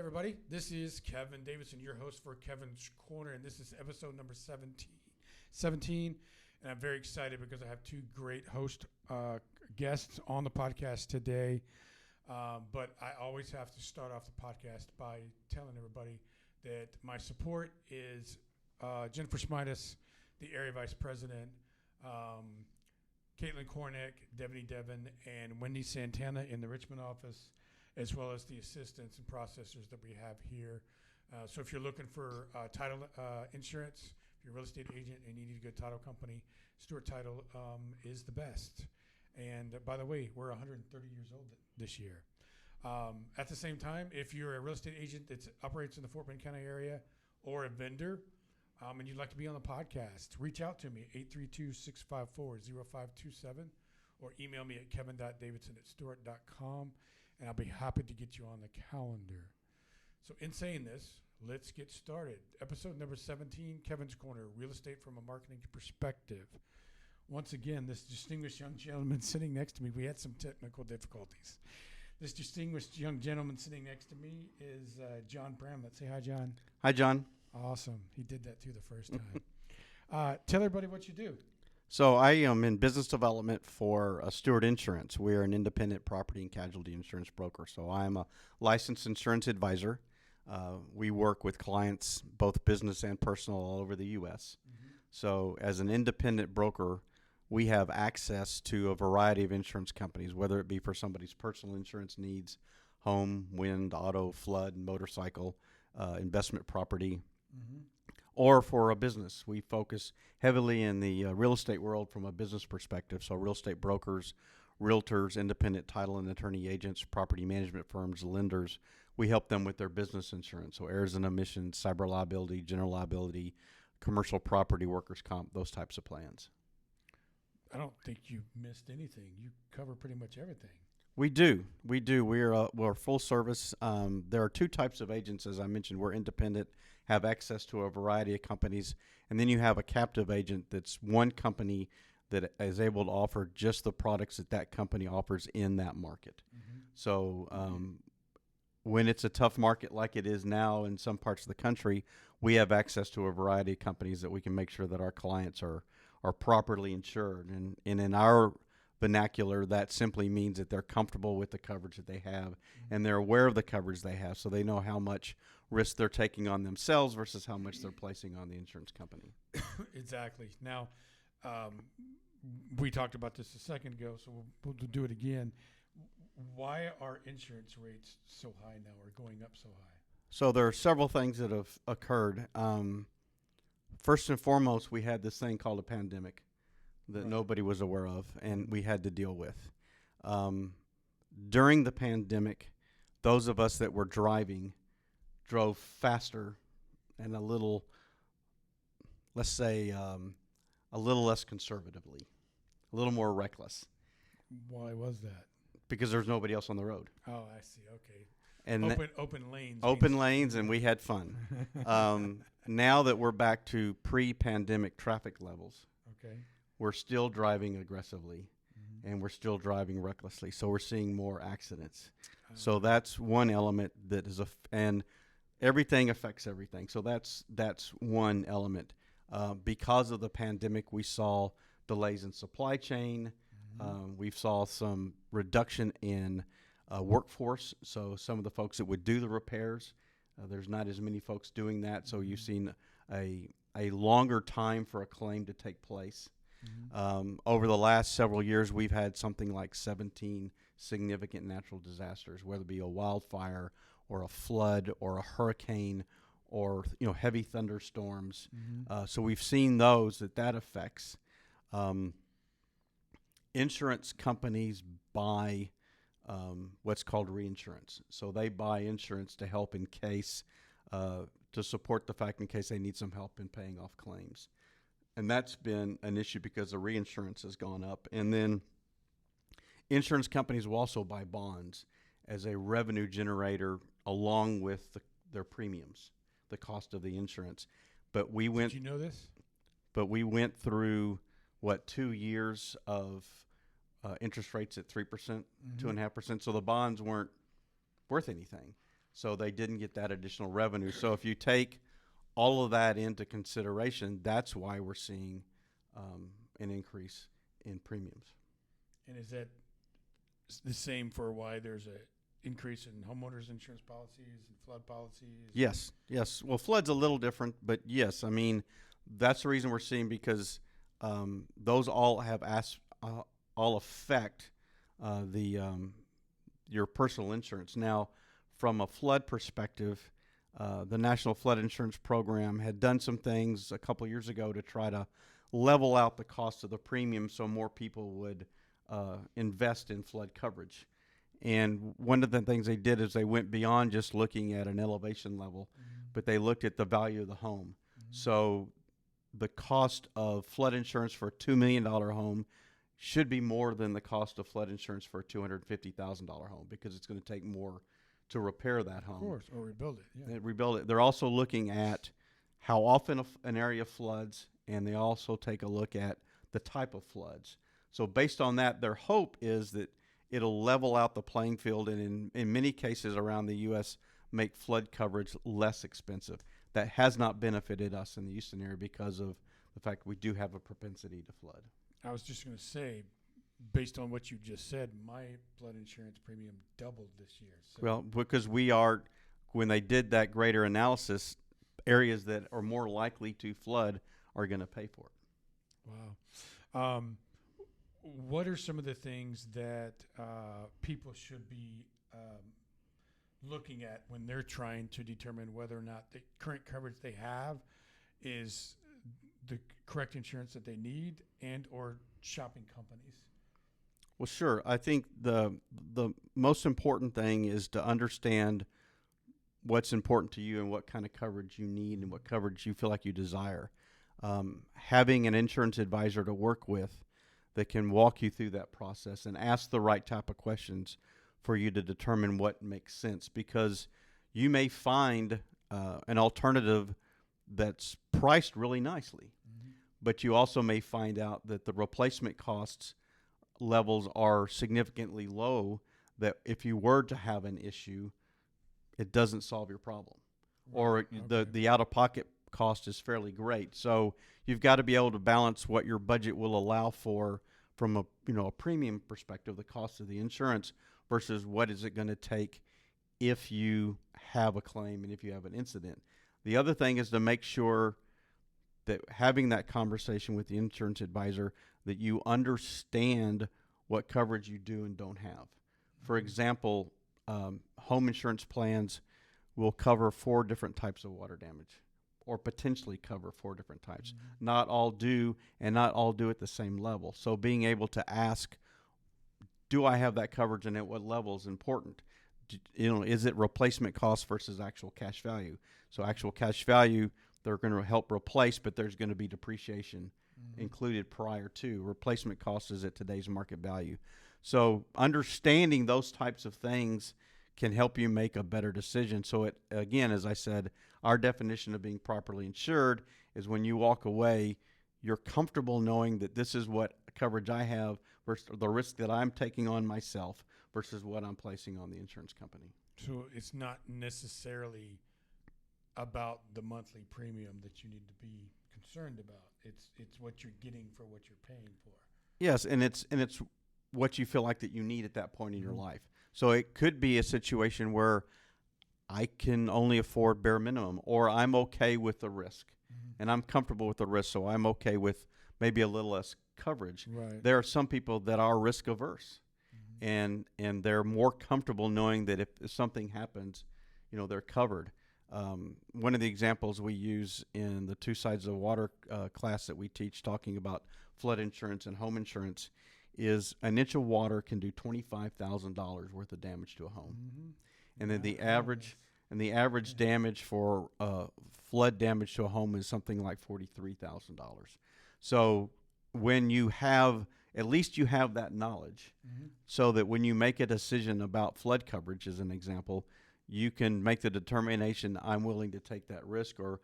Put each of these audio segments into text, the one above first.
everybody. This is Kevin Davidson, your host for Kevin's Corner, and this is episode number 17. And I'm very excited because I have two great host guests on the podcast today. But I always have to start off the podcast by telling everybody that my support is Jennifer Smidas, the area vice president, Caitlin Korner, Devin, and Wendy Santana in the Richmond office, as well as the assistants and processors that we have here. So if you're looking for title insurance, if you're a real estate agent and you need a good title company, Stewart Title is the best. And by the way, we're 130 years old this year. At the same time, if you're a real estate agent that operates in the Fort Bend County area or a vendor, and you'd like to be on the podcast, reach out to me, 832-654-0527, or email me at kevin.davidson@stewart.com, and I'll be happy to get you on the calendar. So in saying this, let's get started. Episode number 17, Kevin's Corner, real estate from a marketing perspective. Once again, this distinguished young gentleman sitting next to me, we had some technical difficulties. This distinguished young gentleman sitting next to me is John Bramblett. Say hi, John. Hi, John. Awesome. He did that too the first time. Tell everybody what you do. So I am in business development for Stewart Insurance. We're an independent property and casualty insurance broker. So I'm a licensed insurance advisor. We work with clients, both business and personal, all over the U.S. Mm-hmm. So as an independent broker, we have access to a variety of insurance companies, whether it be for somebody's personal insurance needs, home, wind, auto, flood, motorcycle, investment property, mm-hmm. or for a business. We focus heavily in the real estate world from a business perspective. So real estate brokers, realtors, independent title and attorney agents, property management firms, lenders, we help them with their business insurance. So errors and omissions, cyber liability, general liability, commercial property, workers' comp, those types of plans. I don't think you missed anything. You cover pretty much everything. We do. We're full service. There are two types of agents, as I mentioned. We're independent, have access to a variety of companies, and then you have a captive agent that's one company that is able to offer just the products that company offers in that market. Mm-hmm. So when it's a tough market like it is now in some parts of the country, we have access to a variety of companies that we can make sure that our clients are properly insured. And in our vernacular, that simply means that they're comfortable with the coverage that they have, mm-hmm. and they're aware of the coverage they have, so they know how much risk they're taking on themselves versus how much they're placing on the insurance company. Exactly. Now, we talked about this a second ago, so we'll do it again. Why are insurance rates so high now, or going up so high? So there are several things that have occurred. First and foremost, we had this thing called a pandemic that nobody was aware of, and we had to deal with. During the pandemic, those of us that were driving drove faster and a little, let's say, a little less conservatively, a little more reckless. Why was that? Because there's nobody else on the road. Oh, I see. Okay. And open lanes. Open lanes, and we had fun. Now that we're back to pre-pandemic traffic levels, okay, we're still driving aggressively, mm-hmm. and we're still driving recklessly. So we're seeing more accidents. So that's one element that is and everything affects everything. So that's one element. Because of the pandemic, we saw delays in supply chain. Mm-hmm. We saw some reduction in workforce. So some of the folks that would do the repairs, there's not as many folks doing that. So you've seen a longer time for a claim to take place. Mm-hmm. Over the last several years, we've had something like 17 significant natural disasters, whether it be a wildfire or a flood or a hurricane or heavy thunderstorms. Mm-hmm. So we've seen those that affects. Insurance companies buy what's called reinsurance. So they buy insurance to help in case, to support the fact in case they need some help in paying off claims. And that's been an issue because the reinsurance has gone up. And then insurance companies will also buy bonds as a revenue generator along with their premiums, the cost of the insurance. But we went. Did you know this? But we went through 2 years of interest rates at 3%, 2.5%. So the bonds weren't worth anything. So they didn't get that additional revenue. So if you take all of that into consideration, that's why we're seeing an increase in premiums. And is that the same for why there's a increase in homeowners insurance policies and flood policies? Yes. Well, flood's a little different, but yes, I mean, that's the reason we're seeing, because those all have all affect your personal insurance. Now, from a flood perspective, the National Flood Insurance Program had done some things a couple years ago to try to level out the cost of the premium so more people would invest in flood coverage. And one of the things they did is they went beyond just looking at an elevation level, but they looked at the value of the home. So the cost of flood insurance for a $2 million home should be more than the cost of flood insurance for a $250,000 home, because it's going to take more to repair that home. Of course, or rebuild it. Yeah. Rebuild it. They're also looking at how often an area floods, and they also take a look at the type of floods. So based on that, their hope is that it'll level out the playing field, and in many cases around the U.S., make flood coverage less expensive. That has not benefited us in the Houston area because of the fact we do have a propensity to flood. I was just going to say, based on what you just said, my flood insurance premium doubled this year. So. Well, because when they did that greater analysis, areas that are more likely to flood are going to pay for it. Wow. What are some of the things that people should be looking at when they're trying to determine whether or not the current coverage they have is the correct insurance that they need, and or shopping companies? Well, sure. I think the most important thing is to understand what's important to you and what kind of coverage you need and what coverage you feel like you desire. Having an insurance advisor to work with that can walk you through that process and ask the right type of questions for you to determine what makes sense, because you may find an alternative that's priced really nicely, but you also may find out that the replacement costs levels are significantly low, that if you were to have an issue, it doesn't solve your problem. Or the out-of-pocket cost is fairly great. So you've got to be able to balance what your budget will allow for from a premium perspective, the cost of the insurance, versus what is it going to take if you have a claim and if you have an incident. The other thing is to make sure that having that conversation with the insurance advisor, that you understand what coverage you do and don't have. For example, home insurance plans will cover 4 different types of water damage, or potentially cover 4 different types. Not all do, and not all do at the same level. So being able to ask, do I have that coverage, and at what level is important? Is it replacement cost versus actual cash value? So actual cash value, they're going to help replace, but there's going to be depreciation included prior to. Replacement cost is at today's market value. So understanding those types of things can help you make a better decision. So it, again, as I said, our definition of being properly insured is when you walk away, you're comfortable knowing that this is what coverage I have versus the risk that I'm taking on myself versus what I'm placing on the insurance company. So it's not necessarily about the monthly premium that you need to be concerned about. It's what you're getting for what you're paying for. Yes, and it's what you feel like that you need at that point in your life. So it could be a situation where I can only afford bare minimum, or I'm okay with the risk, and I'm comfortable with the risk, so I'm okay with maybe a little less coverage. Right. There are some people that are risk averse, and they're more comfortable knowing that if something happens, they're covered. One of the examples we use in the 2 Sides of the Water class that we teach, talking about flood insurance and home insurance, is an inch of water can do $25,000 worth of damage to a home, and then the average damage for flood damage to a home is something like $43,000. So when you have, at least you have that knowledge, so that when you make a decision about flood coverage, as an example, you can make the determination, I'm willing to take that risk, or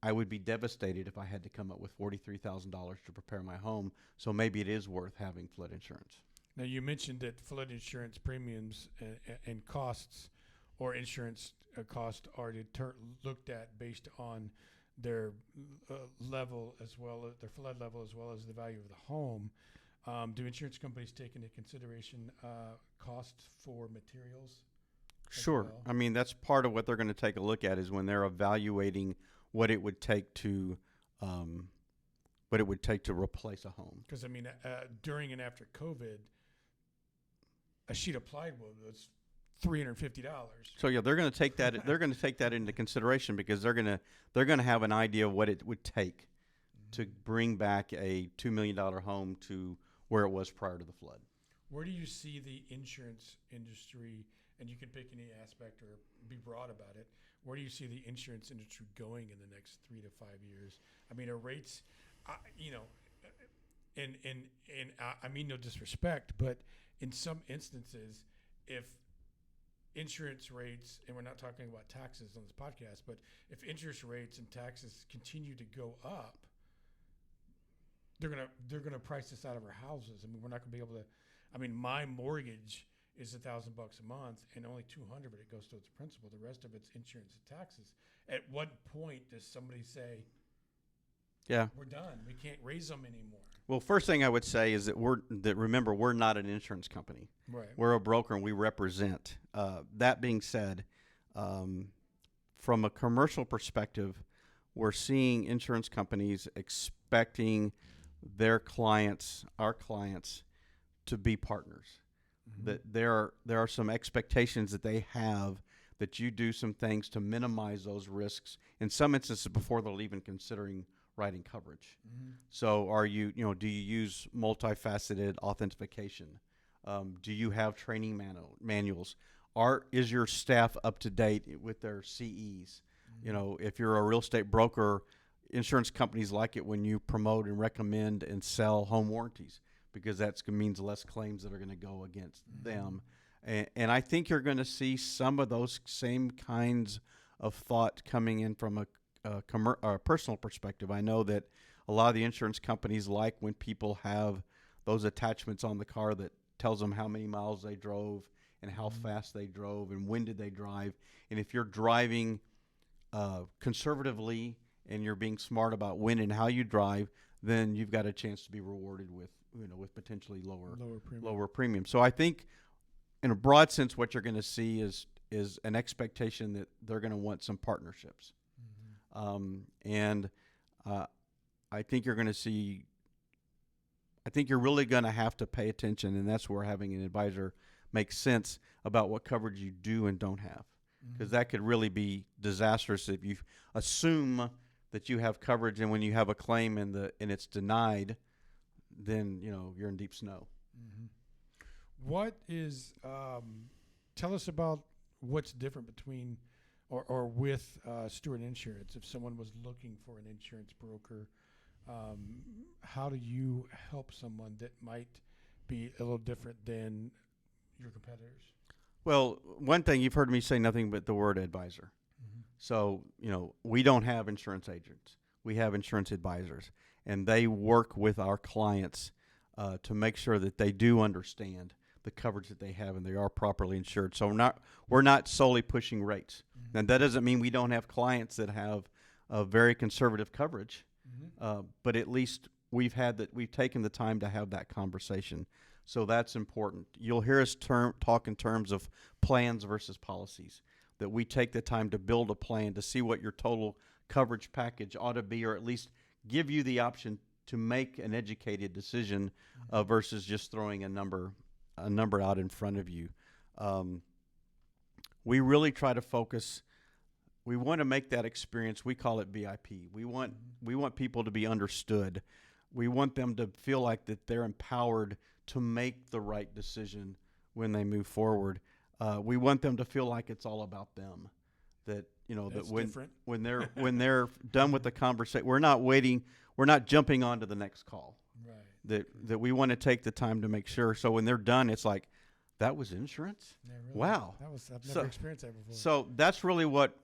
I would be devastated if I had to come up with $43,000 to repair my home, so maybe it is worth having flood insurance. Now, you mentioned that flood insurance premiums and costs or insurance costs are looked at based on their level as well as their flood level as well as the value of the home. Do insurance companies take into consideration costs for materials? Sure. Well? I mean, that's part of what they're going to take a look at is when they're evaluating what it would take to replace a home. Because I mean, during and after COVID, a sheet of plywood was $350. So yeah, they're going to take that. They're going to take that into consideration because they're going to have an idea of what it would take to bring back a $2 million home to where it was prior to the flood. Where do you see the insurance industry, and you can pick any aspect or be broad about it, where do you see the insurance industry going in the next 3 to 5 years? I mean, are rates, and I mean no disrespect, but in some instances, if insurance rates, and we're not talking about taxes on this podcast, but if interest rates and taxes continue to go up, they're gonna price us out of our houses. I mean, we're not gonna be able to. I mean, my mortgage is $1,000 a month, and only $200 of it goes towards principal. The rest of it's insurance and taxes. At what point does somebody say, "Yeah, we're done. We can't raise them anymore"? Well, first thing I would say is that remember we're not an insurance company. Right. We're a broker and we represent. That being said, from a commercial perspective, we're seeing insurance companies expecting their clients, our clients, to be partners. Mm-hmm. That there are some expectations that they have that you do some things to minimize those risks. In some instances, before they'll even considering writing coverage. Mm-hmm. So do you use multifaceted authentication? Do you have training manuals? Is your staff up to date with their CEs? Mm-hmm. If you're a real estate broker, insurance companies like it when you promote and recommend and sell home warranties because that means less claims that are going to go against them. And I think you're going to see some of those same kinds of thought coming in from a personal perspective. I know that a lot of the insurance companies like when people have those attachments on the car that tells them how many miles they drove and how fast they drove and when did they drive. And if you're driving conservatively and you're being smart about when and how you drive, then you've got a chance to be rewarded with potentially lower premium. So I think in a broad sense what you're going to see is an expectation that they're going to want some partnerships. And I think you're going to see, I think you're really going to have to pay attention, and that's where having an advisor makes sense about what coverage you do and don't have, because that could really be disastrous if you assume that you have coverage and when you have a claim and it's denied, then you're in deep snow. What is tell us about what's different between or with Stewart Insurance. If someone was looking for an insurance broker, how do you help someone that might be a little different than your competitors? Well, one thing, you've heard me say nothing but the word advisor. So, we don't have insurance agents. We have insurance advisors, and they work with our clients to make sure that they do understand the coverage that they have and they are properly insured. So we're not solely pushing rates. Now, that doesn't mean we don't have clients that have a very conservative coverage, but at least we've taken the time to have that conversation. So that's important. You'll hear us talk in terms of plans versus policies, that we take the time to build a plan to see what your total coverage package ought to be, or at least give you the option to make an educated decision versus just throwing a number out in front of you. We really try to focus. We want to make that experience. We call it VIP. We want people to be understood. We want them to feel like that they're empowered to make the right decision when they move forward. We want them to feel like it's all about them. That when they're done with the conversation, we're not waiting. We're not jumping on to the next call. Right. That we want to take the time to make sure. So when they're done, it's like, that was insurance? Yeah, really. Wow. I've never experienced that before. So that's really what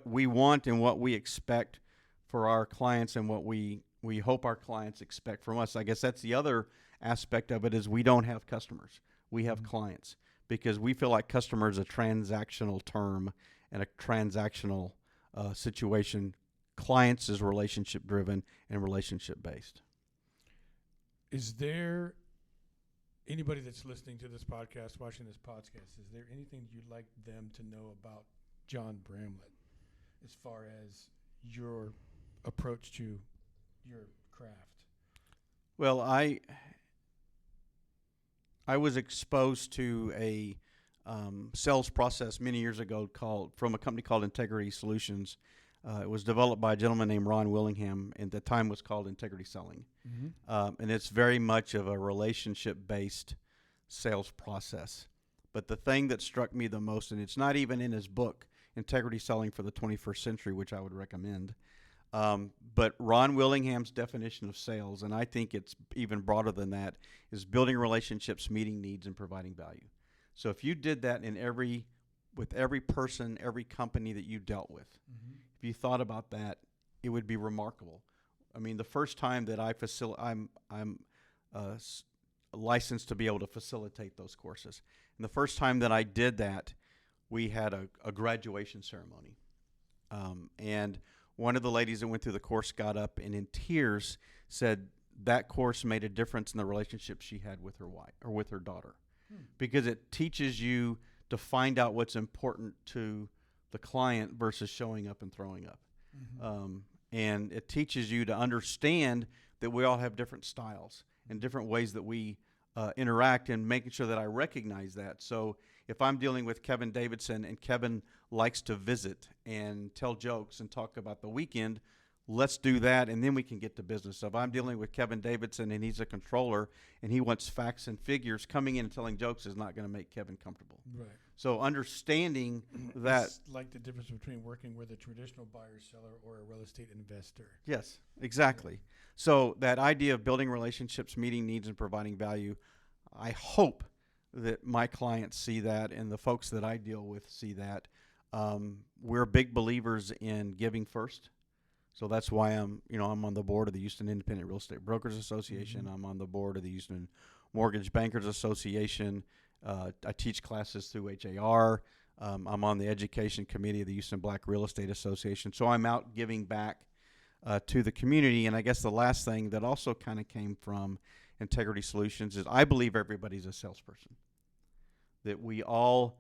we want and what we expect for our clients and what we hope our clients expect from us. I guess that's the other aspect of it, is we don't have customers. We have clients, because we feel like customer is a transactional term and a transactional situation. Clients is relationship driven and relationship based. Is there anybody that's listening to this podcast, watching this podcast, is there anything you'd like them to know about John Bramblett as far as your approach to your craft? Well, I was exposed to a sales process many years ago from a company called Integrity Solutions. It was developed by a gentleman named Ron Willingham, and at the time was called Integrity Selling. Mm-hmm. And it's very much of a relationship-based sales process. But the thing that struck me the most, and it's not even in his book, Integrity Selling for the 21st Century, which I would recommend, but Ron Willingham's definition of sales, and I think it's even broader than that, is building relationships, meeting needs, and providing value. So if you did that with every person, every company that you dealt with, mm-hmm. if you thought about that, it would be remarkable. I mean, the first time that I'm licensed to be able to facilitate those courses, and the first time that I did that, we had a graduation ceremony, and one of the ladies that went through the course got up and in tears said that course made a difference in the relationship she had with her wife or with her daughter, because it teaches you to find out what's important to the client versus showing up and throwing up. Mm-hmm. And it teaches you to understand that we all have different styles and different ways that we interact, and making sure that I recognize that. So if I'm dealing with Kevin Davidson and Kevin likes to visit and tell jokes and talk about the weekend, let's do that, and then we can get to business. So if I'm dealing with Kevin Davidson and he's a controller and he wants facts and figures, coming in and telling jokes is not going to make Kevin comfortable. Right. So understanding that. It's like the difference between working with a traditional buyer-seller or a real estate investor. Yes, exactly. So that idea of building relationships, meeting needs, and providing value, I hope that my clients see that and the folks that I deal with see that. We're big believers in giving first. So that's why I'm on the board of the Houston Independent Real Estate Brokers Association. Mm-hmm. I'm on the board of the Houston Mortgage Bankers Association. I teach classes through HAR. I'm on the education committee of the Houston Black Real Estate Association. So I'm out giving back to the community. And I guess the last thing that also kind of came from Integrity Solutions is I believe everybody's a salesperson. That we all,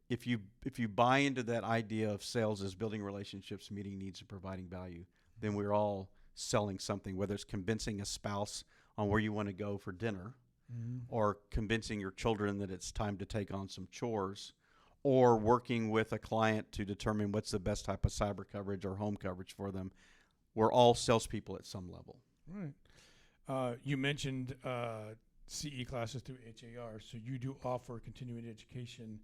if you buy into that idea of sales as building relationships, meeting needs, and providing value, then we're all selling something, whether it's convincing a spouse on where you want to go for dinner, mm-hmm. or convincing your children that it's time to take on some chores, or working with a client to determine what's the best type of cyber coverage or home coverage for them. We're all salespeople at some level. Right. You mentioned CE classes through HAR, so you do offer continuing education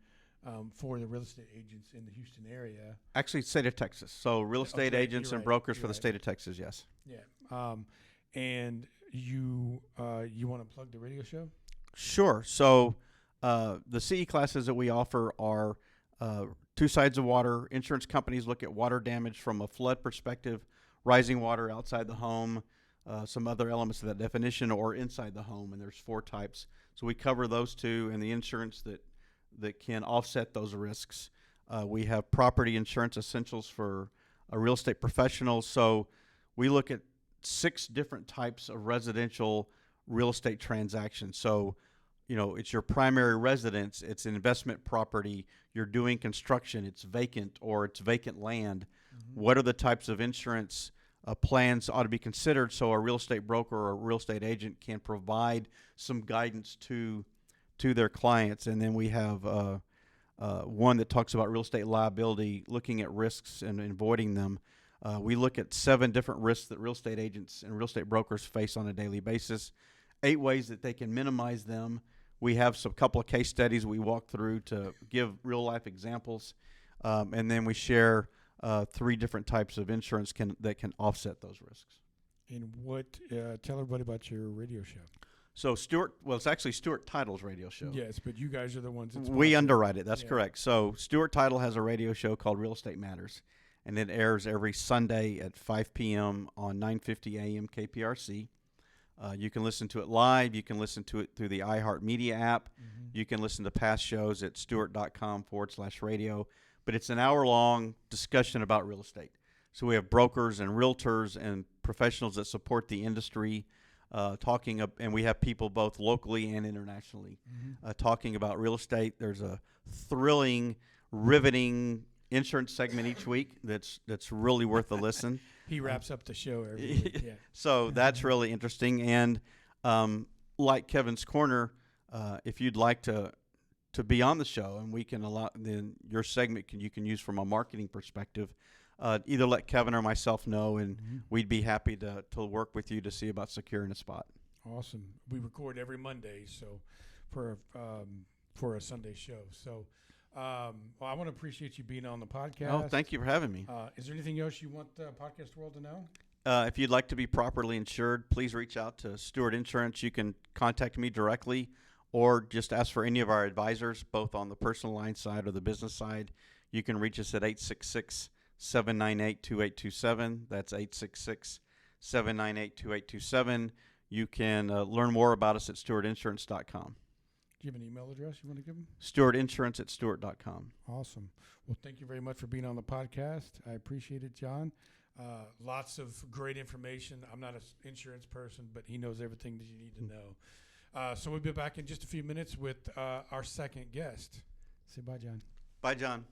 for the real estate agents in the Houston area. Actually, state of Texas. So real estate agents and brokers for the state of Texas, yes. Yeah. And you want to plug the radio show? Sure. So the CE classes that we offer are two sides of water. Insurance companies look at water damage from a flood perspective, rising water outside the home, some other elements of that definition, or inside the home, and there's 4 types. So we cover those two, and the insurance that can offset those risks. We have property insurance essentials for real estate professionals. So we look at 6 different types of residential real estate transactions. So, it's your primary residence, it's an investment property, you're doing construction, it's vacant or it's vacant land. Mm-hmm. What are the types of insurance plans ought to be considered so a real estate broker or a real estate agent can provide some guidance to their clients? And then we have one that talks about real estate liability, looking at risks and avoiding them. We look at 7 different risks that real estate agents and real estate brokers face on a daily basis, 8 ways that they can minimize them. We have some couple of case studies we walk through to give real life examples, and then we share 3 different types of insurance that can offset those risks. And tell everybody about your radio show. So it's actually Stewart Title's radio show. Yes, but you guys are the ones that we underwrite it. That's correct. So Stewart Title has a radio show called Real Estate Matters, and it airs every Sunday at 5 p.m. on 950 AM KPRC. You can listen to it live. You can listen to it through the iHeartMedia app. You can listen to past shows at stewart.com/radio. But it's an hour-long discussion about real estate. So we have brokers and realtors and professionals that support the industry and we have people both locally and internationally talking about real estate. There's a thrilling, riveting insurance segment each week that's really worth a listen. He wraps up the show every week. Yeah. So that's really interesting. And like Kevin's Corner, if you'd like to be on the show, and we can then your segment you can use from a marketing perspective. Either let Kevin or myself know, and we'd be happy to work with you to see about securing a spot. Awesome. We record every Monday, so for a Sunday show. So, well, I want to appreciate you being on the podcast. Oh, thank you for having me. Is there anything else you want the podcast world to know? If you'd like to be properly insured, please reach out to Stewart Insurance. You can contact me directly, or just ask for any of our advisors, both on the personal line side or the business side. You can reach us at 866-798-2827. That's 866-798-2827. You can learn more about us at stewartinsurance.com. Do you have an email address you want to give them? stewartinsurance@stewart.com. Awesome. Well, thank you very much for being on the podcast. I appreciate it, John. Lots of great information. I'm not an insurance person, but he knows everything that you need to know. So we'll be back in just a few minutes with our second guest. Say bye, John. Bye, John.